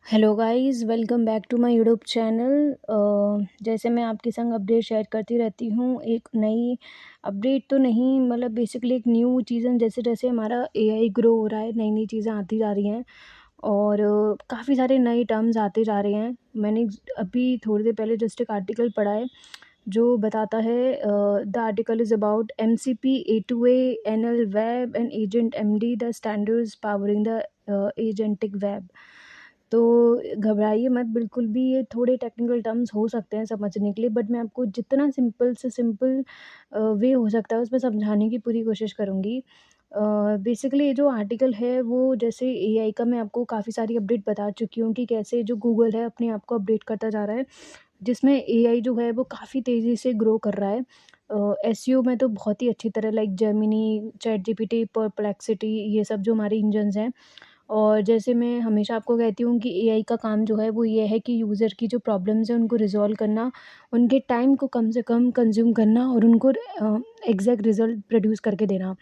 Hello guys, welcome back to my YouTube channel. जैसे मैं आपके संग अपडेट शेयर करती रहती हूँ, एक नई अपडेट तो नहीं, मतलब बेसिकली एक न्यू चीज़ें जैसे जैसे हमारा एआई ग्रो हो रहा है, नई नई चीज़ें आती जा रही हैं और काफ़ी सारे नए टर्म्स आते जा रहे हैं। मैंने अभी थोड़ी देर पहले जस्ट एक आर्टिकल पढ़ा है जो बताता है, the article is about MCP A two A NL web and agent MD the standards powering the agentic web. तो घबराइए मत बिल्कुल भी, ये थोड़े टेक्निकल टर्म्स हो सकते हैं समझने के लिए, बट मैं आपको जितना सिंपल से सिंपल वे हो सकता है उसमें समझाने की पूरी कोशिश करूँगी। बेसिकली ये जो आर्टिकल है वो जैसे एआई का मैं आपको काफ़ी सारी अपडेट बता चुकी हूँ कि कैसे जो गूगल है अपने आप को अपडेट करता जा रहा है, जिसमें एआई जो है वो काफ़ी तेज़ी से ग्रो कर रहा है। एसईओ में तो बहुत ही अच्छी तरह, लाइक जेमिनी, चैटजीपीटी, परप्लेक्सिटी, ये सब जो हमारे इंजन्स हैं। और जैसे मैं हमेशा आपको कहती हूँ कि एआई का काम जो है वो ये है कि यूज़र की जो प्रॉब्लम्स हैं उनको रिज़ॉल्व करना, उनके टाइम को कम से कम कंज़्यूम करना और उनको एग्ज़ैक्ट रिज़ल्ट प्रोड्यूस करके देना।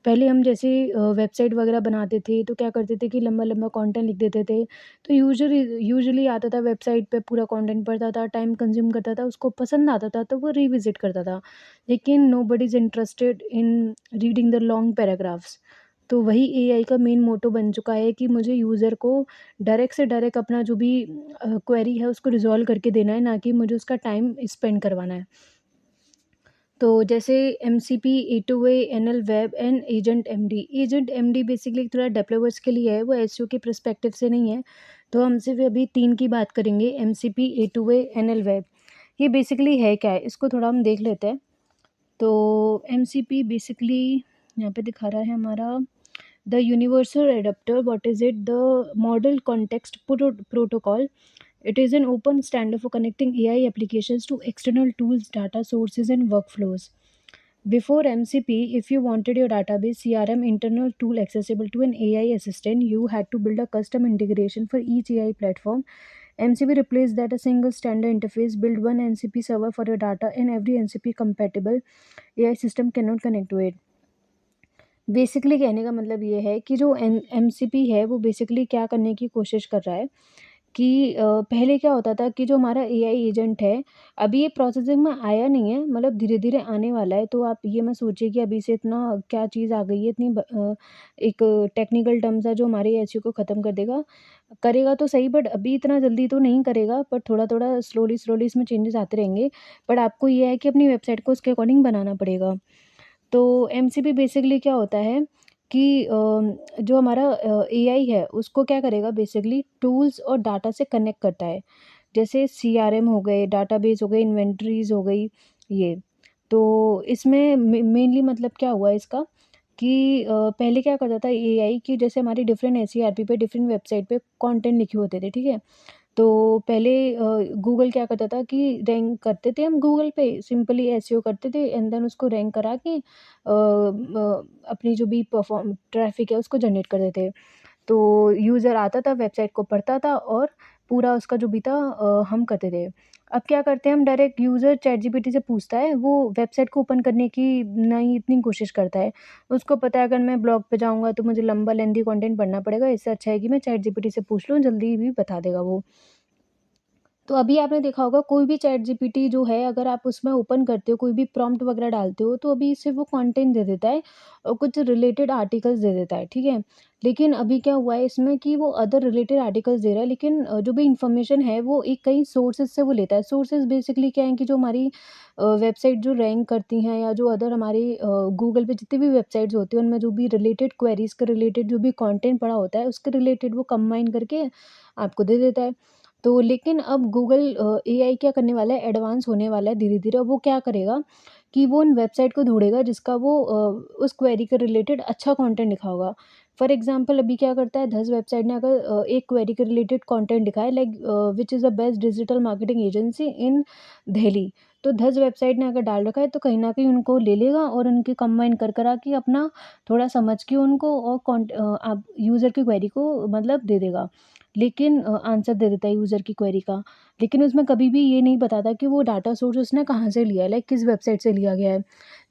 पहले हम जैसे वेबसाइट वगैरह बनाते थे तो क्या करते थे कि लंबा-लंबा कंटेंट लिख देते थे। तो यूजुअली आता था वेबसाइट पे, पूरा कंटेंट पढ़ता था, टाइम कंज़्यूम करता था, उसको पसंद आता था तो वो रिविज़िट करता था। लेकिन nobody is interested in reading the long paragraphs. तो वही एआई का मेन मोटो बन चुका है कि मुझे यूज़र को डायरेक्ट से डायरेक्ट अपना जो भी क्वेरी है उसको रिज़ॉल्व करके देना है, ना कि मुझे उसका टाइम स्पेंड करवाना है। तो जैसे MCP, A two A, NL web and agent MD. Agent MD basically थोड़ा डेवलपर्स के लिए है, वो एसईओ के पर्सपेक्टिव से नहीं है। तो हम सिर्फ अभी 3 की बात करेंगे, एमसीपी, ए2ए, एनएल वेब। ये बेसिकली है क्या है, इसको थोड़ा हम देख लेते हैं। तो एमसीपी बेसिकली यहाँ पे दिखा रहा है हमारा the universal adapter. What is it? The model context protocol. It is an open standard for connecting AI applications to external tools, data sources, and workflows. Before MCP, if you wanted your database CRM internal tool accessible to an AI assistant, you had to build a custom integration for each AI platform. MCP replaced that, a single standard interface, build one MCP server for your data, and every MCP compatible AI system cannot connect to it. Basically कहने का मतलब ये है कि जो MCP है वो basically क्या करने की कोशिश कर रहा है कि पहले क्या होता था कि जो हमारा एआई एजेंट है, अभी ये प्रोसेसिंग में आया नहीं है, मतलब धीरे-धीरे आने वाला है। तो आप ये मत सोचिए कि अभी से इतना क्या चीज़ आ गई है, इतनी एक टेक्निकल टर्म्स है जो हमारे एसईओ को ख़त्म कर देगा। करेगा तो सही, बट अभी इतना जल्दी तो नहीं करेगा, पर थोड़ा-थोड़ा, स्लोली-स्लोली इसमें चेंजेस आते रहेंगे। बट आपको ये है कि अपनी वेबसाइट को उसके अकॉर्डिंग बनाना पड़ेगा। तो एमसीपी बेसिकली क्या होता है कि जो हमारा एआई है उसको क्या करेगा, बेसिकली टूल्स और डाटा से कनेक्ट करता है। जैसे सीआरएम हो गए, डाटाबेस हो गए, इन्वेंटरीज हो गई, ये। तो इसमें मेनली मतलब क्या हुआ इसका कि पहले क्या करता था एआई कि जैसे हमारी डिफरेंट एसईआरपी पे, डिफरेंट वेबसाइट पे कंटेंट लिखे होते थे, ठीक है। तो पहले गूगल क्या करता था कि रैंक करते थे, हम गूगल पे सिंपली एसईओ करते थे एंड देन उसको रैंक करा के अपनी जो भी परफॉर्म ट्रैफिक है उसको जनरेट कर देते। तो यूज़र आता था, वेबसाइट को पढ़ता था और पूरा उसका जो भी था हम करते थे। अब क्या करते हैं हम, डायरेक्ट यूज़र चैटजीपीटी से पूछता है, वो वेबसाइट को ओपन करने की नहीं इतनी कोशिश करता है। उसको पता है अगर मैं ब्लॉग पे जाऊँगा तो मुझे लंबा लेंथी कंटेंट पढ़ना पड़ेगा, इससे अच्छा है कि मैं चैटजीपीटी से पूछ लूँ, जल्दी भी बता देगा वो। तो अभी आपने देखा होगा कोई भी चैट जीपीटी जो है, अगर आप उसमें ओपन करते हो, कोई भी प्रॉम्प्ट वगैरह डालते हो, तो अभी सिर्फ़ वो कंटेंट दे देता है और कुछ रिलेटेड आर्टिकल्स दे देता है, ठीक है? लेकिन अभी क्या हुआ है इसमें कि वो अदर रिलेटेड आर्टिकल्स दे रहा है, लेकिन जो भी इन्फॉर्मेशन है वो एक कई सोर्सेज़ से वो लेता है। सोर्सेज़ बेसिकली क्या है कि जो हमारी वेबसाइट जो रैंक करती हैं या जो अदर हमारी गूगल पे जितनी भी वेबसाइट्स होती हैं, उनमें जो भी रिलेटेड क्वेरीज़ के रिलेटेड जो भी कंटेंट पड़ा होता है, उसके रिलेटेड वो कंबाइन करके आपको दे देता है। तो लेकिन अब गूगल एआई क्या करने वाला है, एडवांस होने वाला है धीरे-धीरे। वो क्या करेगा कि वो उन वेबसाइट को ढूँढेगा जिसका वो उस क्वेरी के रिलेटेड अच्छा कंटेंट लिखा होगा। फॉर एग्ज़ाम्पल अभी क्या करता है, 10 वेबसाइट ने अगर एक क्वेरी के रिलेटेड कंटेंट लिखा है, like which is the best digital marketing agency in Delhi. तो 10 वेबसाइट ने अगर डाल रखा है तो कहीं न कहीं उनको ले लेगा और उनके कंबाइन कर-करा के अपना थोड़ा समझ के उनको और आप यूज़र की क्वेरी को मतलब दे देगा। लेकिन आंसर दे देता है यूज़र की क्वेरी का। लेकिन उसमें कभी भी ये नहीं बताता कि वो डाटा सोर्स उसने कहाँ से लिया है, लाइक किस वेबसाइट से लिया गया है।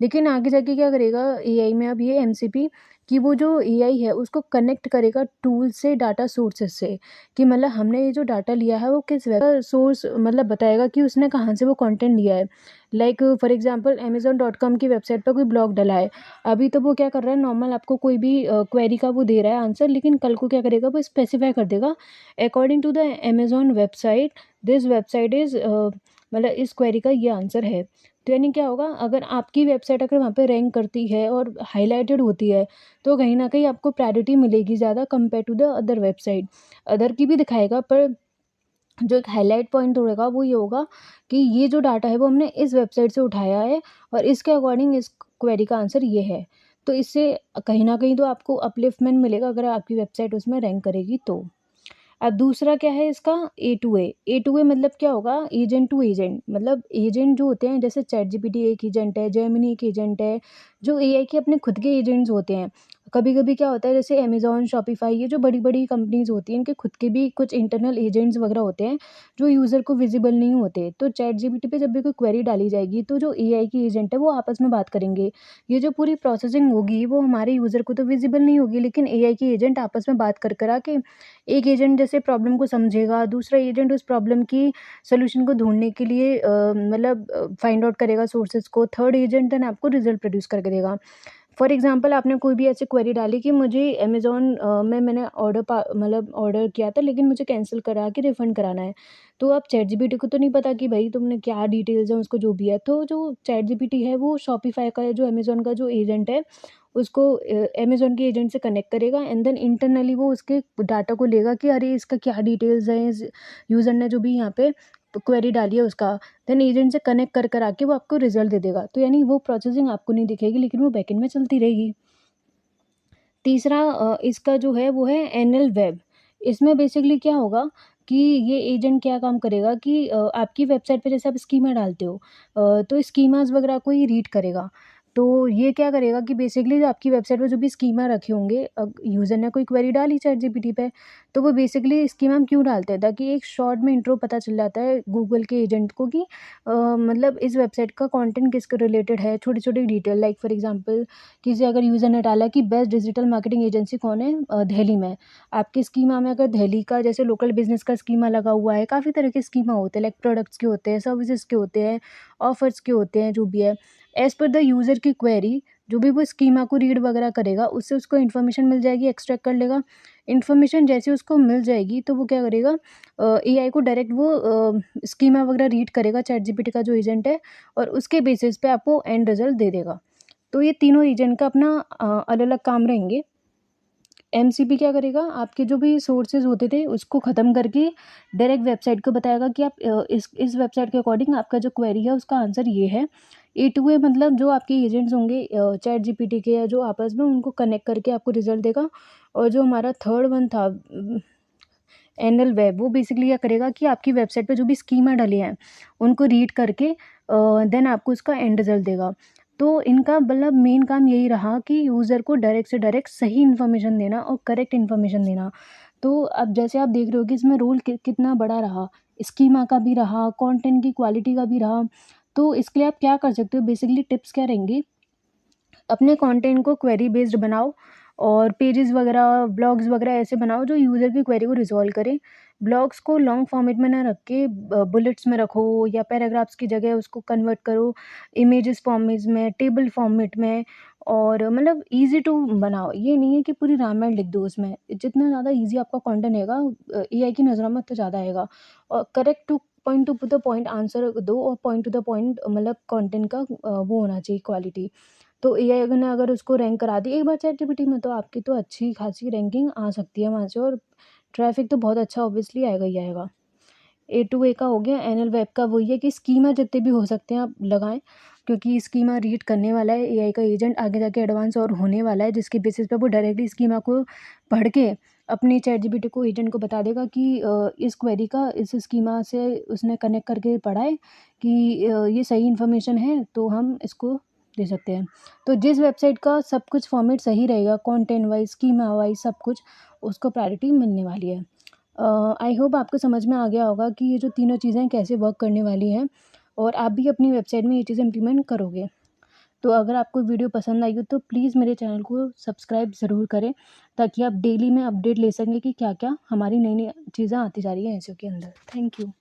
लेकिन आगे जाके क्या करेगा एआई में अब ये एमसीपी कि वो जो एआई है उसको कनेक्ट करेगा टूल से, डाटा सोर्सेस से, कि मतलब हमने ये जो डाटा लिया है वो किस वेब सोर्स मतलब बताएगा कि उसने कहाँ से वो कंटेंट लिया है। लाइक फॉर एग्जांपल amazon.com की वेबसाइट पर कोई ब्लॉग डला है, अभी तो वो क्या कर रहा है, नॉर्मल आपको कोई भी क्वेरी का वो दे रहा है आंसर, लेकिन कल को क्या करेगा, वो स्पेसिफाई कर देगा according to the Amazon website, this website is मतलब इस क्वेरी का ये आंसर है। तो यानी क्या होगा, अगर आपकी वेबसाइट अगर वहाँ पे रैंक करती है और हाइलाइटेड होती है, तो कहीं न कहीं आपको प्रायोरिटी मिलेगी ज़्यादा compare to the other website. Other की भी दिखाएगा, पर जो एक हाइलाइट पॉइंट होगा वो ये होगा कि ये जो डाटा है वो हमने इस वेबसाइट से उठाया है और इसके अकॉर्डिंग इस क्वेरी का आंसर ये है। तो इससे कहीं न कहीं तो आपको अपलिफ्टमेंट मिलेगा अगर आपकी वेबसाइट उसमें रैंक करेगी तो। अब दूसरा क्या है इसका, ए टू ए। ए टू ए मतलब क्या होगा, एजेंट टू एजेंट, मतलब एजेंट जो होते हैं, जैसे चैट जीपीटी एक एजेंट है, जेमिनी एक एजेंट है, जो एआई के अपने खुद के एजेंट्स होते हैं। कभी कभी क्या होता है, जैसे अमेजोन, शॉपिफाई, ये जो बड़ी बड़ी कंपनीज होती हैं, इनके खुद के भी कुछ इंटरनल एजेंट्स वगैरह होते हैं जो यूज़र को विजिबल नहीं होते। तो चैट जीपीटी पे जब भी कोई क्वेरी डाली जाएगी, तो जो एआई की एजेंट है वो आपस में बात करेंगे। ये जो पूरी प्रोसेसिंग होगी वो हमारे यूज़र को तो विजिबल नहीं होगी, लेकिन एआई की एजेंट आपस में बात कर करा के, एक एजेंट जैसे प्रॉब्लम को समझेगा, दूसरा एजेंट उस प्रॉब्लम की सॉल्यूशन को ढूँढने के लिए मतलब फाइंड आउट करेगा सोर्सेज़ को, थर्ड एजेंट देन आपको रिज़ल्ट प्रोड्यूस करके देगा। फॉर एग्ज़ाम्पल आपने कोई भी ऐसी क्वेरी डाली कि मुझे अमेज़न में मैंने मतलब ऑर्डर किया था, लेकिन मुझे कैंसल करा के रिफ़ंड कराना है। तो अब चैट जीपीटी को तो नहीं पता कि भई तुमने क्या डिटेल्स हैं उसको जो भी है। तो जो चैट जीपीटी है वो शॉपिफ़ाई का, जो अमेज़न का जो एजेंट है उसको अमेज़न के एजेंट से कनेक्ट करेगा एंड देन इंटरनली वो उसके डाटा को लेगा कि अरे इसका क्या डिटेल्स हैं, इस यूज़र ने जो भी यहाँ पे क्वेरी डाली है उसका। देन एजेंट से कनेक्ट कर आके वो आपको रिज़ल्ट दे देगा। तो यानी वो प्रोसेसिंग आपको नहीं दिखेगी, लेकिन वो बैकएंड में चलती रहेगी। तीसरा इसका जो है वो है एनएल वेब। इसमें बेसिकली क्या होगा कि ये एजेंट क्या काम करेगा कि आपकी वेबसाइट पे जैसे आप स्कीमा डालते हो, तो स्कीमास वगैरह को ये रीड करेगा। तो ये क्या करेगा कि बेसिकली जो आपकी वेबसाइट पे जो भी स्कीमा रखे होंगे, यूज़र ने कोई क्वेरी डाली चैटजीपीटी पे, तो वो बेसिकली स्कीमा हम क्यों डालते हैं, ताकि एक शॉर्ट में इंट्रो पता चल जाता है गूगल के एजेंट को कि मतलब इस वेबसाइट का कंटेंट किसके रिलेटेड है, छोटी-छोटी डिटेल, लाइक फॉर एग्ज़ाम्पल किसी अगर यूज़र ने डाला कि बेस्ट डिजिटल मार्केटिंग एजेंसी कौन है दिल्ली में। आपकी स्कीमा में अगर दिल्ली का जैसे लोकल बिज़नेस का स्कीमा लगा हुआ है, काफ़ी तरह के स्कीमा होते हैं, लाइक प्रोडक्ट्स के होते हैं, सर्विसेज़ के होते हैं, ऑफ़र्स के होते हैं, जो भी है। एज़ पर द यूज़र की क्वेरी, जो भी वो स्कीमा को रीड वगैरह करेगा, उससे उसको इन्फॉर्मेशन मिल जाएगी, एक्सट्रैक्ट कर लेगा। इन्फॉर्मेशन जैसे उसको मिल जाएगी, तो वो क्या करेगा, एआई को डायरेक्ट वो स्कीमा वगैरह रीड करेगा, चैटजीपीटी का जो एजेंट है, और उसके बेसिस पे आपको एंड रिज़ल्ट दे देगा। तो ये तीनों एजेंट का अपना अलग-अलग काम रहेंगे। एमसीपी क्या करेगा, आपके जो भी सोर्सेज़ होते थे उसको ख़त्म करके डायरेक्ट वेबसाइट को बताएगा कि आप इस वेबसाइट के अकॉर्डिंग आपका जो क्वेरी है उसका आंसर ये है। ए टू ए मतलब जो आपके एजेंट्स होंगे चैट जीपीटी के, या जो आपस में उनको कनेक्ट करके आपको रिज़ल्ट देगा। और जो हमारा थर्ड वन था एनएल वेब, वो बेसिकली क्या करेगा कि आपकी वेबसाइट पे जो भी स्कीमा डली हैं उनको रीड करके देन आपको उसका एंड रिज़ल्ट देगा। तो इनका मतलब मेन काम यही रहा कि यूज़र को डायरेक्ट से डायरेक्ट सही इन्फॉर्मेशन देना और करेक्ट इन्फॉर्मेशन देना। तो अब जैसे आप देख रहे हो कि इसमें रोल कितना बड़ा रहा, स्कीमा का भी रहा, कंटेंट की क्वालिटी का भी रहा। तो इसके लिए आप क्या कर सकते हो, बेसिकली टिप्स क्या रहेंगी, अपने कंटेंट को क्वेरी बेस्ड बनाओ और पेजेस वगैरह, ब्लॉग्स वगैरह ऐसे बनाओ जो यूज़र की क्वेरी को रिज़ॉल्व करें। ब्लॉग्स को लॉन्ग फॉर्मेट में ना रख के बुलेट्स में रखो, या पैराग्राफ्स की जगह उसको कन्वर्ट करो इमेजेस फॉर्मेट में, टेबल फॉर्मेट में, और मतलब ईज़ी टू बनाओ। ये नहीं है कि पूरी रामायण लिख दो उसमें। जितना ज़्यादा ईज़ी आपका कंटेंट रहेगा, एआई की नज़रों में उतना ज़्यादा आएगा। और correct to the point answer दो, और पॉइंट टू द पॉइंट मतलब कंटेंट का वो होना चाहिए क्वालिटी। तो एआई ने अगर उसको रैंक करा दी एक बार चैटजीपीटी में, तो आपकी तो अच्छी खासी रैंकिंग आ सकती है वहाँ से, और ट्रैफ़िक तो बहुत अच्छा ऑब्वियसली आएगा ही आएगा। ए टू ए का हो गया। एनएल वेब का वही है कि स्कीमा जितने भी हो सकते हैं आप लगाएँ, क्योंकि स्कीमा रीड करने वाला है एआई का एजेंट, आगे जाके एडवांस और होने वाला है, जिसके बेसिस पे वो डायरेक्टली स्कीमा को पढ़ के अपनी चैटजीपीटी को, एजेंट को बता देगा कि इस क्वेरी का इस स्कीमा से उसने कनेक्ट करके पढ़ा है कि ये सही इन्फॉर्मेशन है, तो हम इसको दे सकते हैं। तो जिस वेबसाइट का सब कुछ फॉर्मेट सही रहेगा, कंटेंट वाइज़, स्कीमा वाइज़ सब कुछ, उसको प्रायोरिटी मिलने वाली है। आई होप आपको समझ में आ गया होगा कि ये जो तीनों चीज़ें कैसे वर्क करने वाली हैं, और आप भी अपनी वेबसाइट में ये चीज़ें इम्प्लीमेंट करोगे। तो अगर आपको वीडियो पसंद आई हो तो प्लीज़ मेरे चैनल को सब्सक्राइब ज़रूर करें, ताकि आप डेली में अपडेट ले सकें कि क्या-क्या हमारी नई-नई चीज़ें आती जा रही हैं एसईओ के अंदर। Thank you.